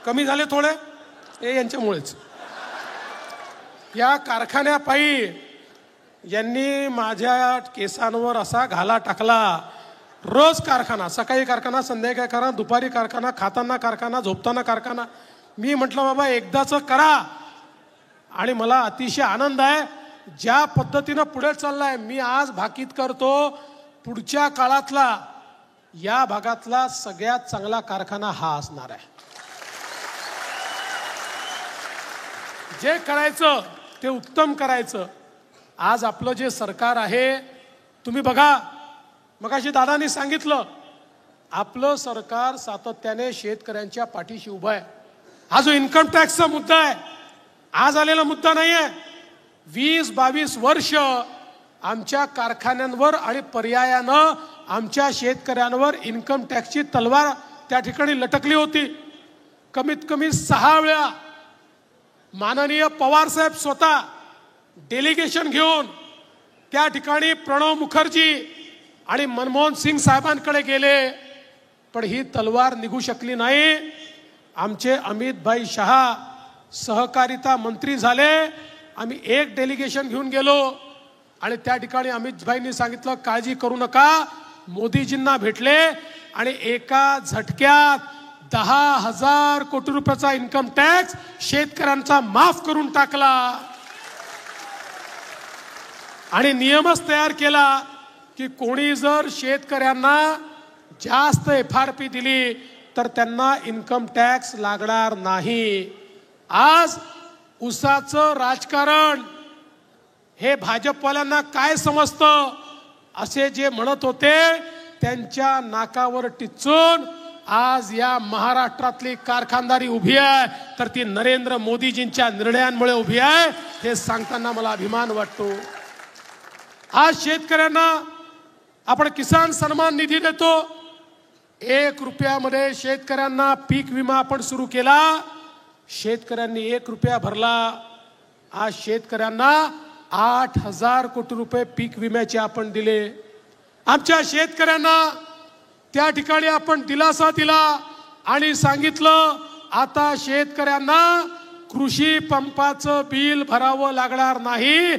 कमी झाले थोडे, हे यांच्यामुळेच. या कारखान्यापायी यांनी माझ्या केसांवर असा घाला टाकला. रोज कारखाना, सकाळी कारखाना, संध्याकाळी कारखाना, दुपारी कारखाना, खाताना कारखाना, झोपताना कारखाना. मी म्हटलं बाबा एकदाचं करा. आणि मला अतिशय आनंद आहे ज्या पद्धतीनं पुढे चाललाय. मी आज भाकीत करतो पुढच्या काळातला या भागातला सगळ्यात चांगला कारखाना हा असणार आहे. जे करायचं ते उत्तम करायचं. आज आपलं जे सरकार आहे, तुम्ही बघा, मगाशी दादांनी सांगितलं, आपलं सरकार सातत्याने शेतकऱ्यांच्या पाठीशी उभं आहे. हा जो इन्कम टॅक्सचा मुद्दा आहे, आज आलेला मुद्दा नाही आहे. 20-22 वर्ष आमच्या कारखान्यांवर आणि पर्यायानं आमच्या शेतकऱ्यांवर इन्कम टॅक्सची तलवार त्या ठिकाणी लटकली होती. कमीत कमी 6 वेळा माननीय पवार साहेब स्वतः डेलिगेशन घेऊन त्या ठिकाणी प्रणव मुखर्जी आणि मनमोहन सिंग साहेबांकडे गेले, पण ही तलवार निघू शकली नाही. आमचे अमित भाई शहा सहकारिता मंत्री झाले. आम्ही एक डेलिगेशन घेऊन गेलो आणि त्या ठिकाणी अमित भाईंनी सांगितलं काळजी करू नका. मोदीजींना भेटले आणि एका झटक्यात 10,000 कोटी रुपयाचा इन्कम टॅक्स शेतकऱ्यांचा माफ करून टाकला आणि नियमच तयार केला की कोणी जर शेतकऱ्यांना जास्त FRP दिली तर त्यांना इन्कम टॅक्स लागणार नाही. आज उसाचं राजकारण हे भाजपवाल्यांना काय समजतं असे जे म्हणत होते त्यांच्या नाकावर टिच्चून आज या महाराष्ट्रातली कारखानदारी उभी आहे, तर ती नरेंद्र मोदीजींच्या निर्णयांमुळे उभी आहे. हे सांगताना मला अभिमान वाटतो. आज शेतकऱ्यांना आपण किसान सन्मान निधी देतो. 1 रुपयामध्ये शेतकऱ्यांना पीक विमा आपण सुरू केला. शेतकऱ्यांनी 1 रुपया भरला. आज शेतकऱ्यांना 8,000 कोटी रुपये पीक विम्याचे आपण दिले. आमच्या शेतकऱ्यांना त्या ठिकाणी आपण दिलासा दिला आणि सांगितलं आता शेतकऱ्यांना कृषी पंपाचं बिल भरावं लागणार नाही.